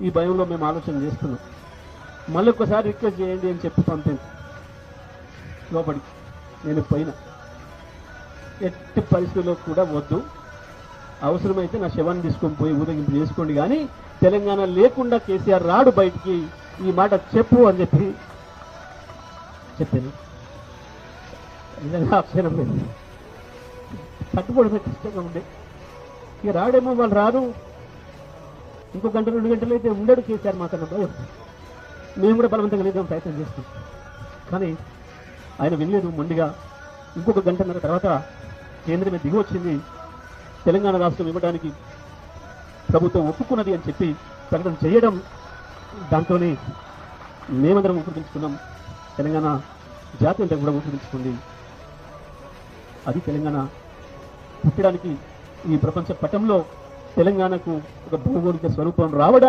ఈ భయంలో మేము ఆలోచన చేస్తున్నాం. మళ్ళీ ఒక్కసారి రిక్వెస్ట్ చేయండి అని చెప్పి పంపింది లోపలికి. నేను పోయినా, ఎట్టి పరిస్థితుల్లో కూడా వద్దు, అవసరమైతే నా శవాన్ని తీసుకొని పోయి ఊరేగింపు చేసుకోండి, కానీ తెలంగాణ లేకుండా కేసీఆర్ రాడు బయటికి, ఈ మాట చెప్పు అని చెప్పి చెప్పాను. నిజంగా అక్షరం లేదు, కట్టుబడి కష్టంగా ఉండే. ఇక రాడేమో, వాళ్ళు రారు, ఇంకో గంట 2 గంటలు అయితే ఉండడు కేసీఆర్ మాకన్నా భయం. మేము కూడా బలవంతంగా లేదాం ప్రయత్నం చేస్తాం, కానీ ఆయన వినలేదు. మొండిగా ఇంకొక గంటన్నర తర్వాత కేంద్రమే దిగి వచ్చింది, తెలంగాణ రాష్ట్రం ఇవ్వడానికి ప్రభుత్వం ఒప్పుకున్నది అని చెప్పి ప్రకటన చేయడం. దాంతోనే మేమందరం ఉపయోగించుకున్నాం, తెలంగాణ జాతి అంతా కూడా ఉపయోగించుకుంది. అది తెలంగాణ పుట్టడానికి, ఈ ప్రపంచ పటంలో తెలంగాణకు ఒక భౌగోళిక స్వరూపం రావడానికి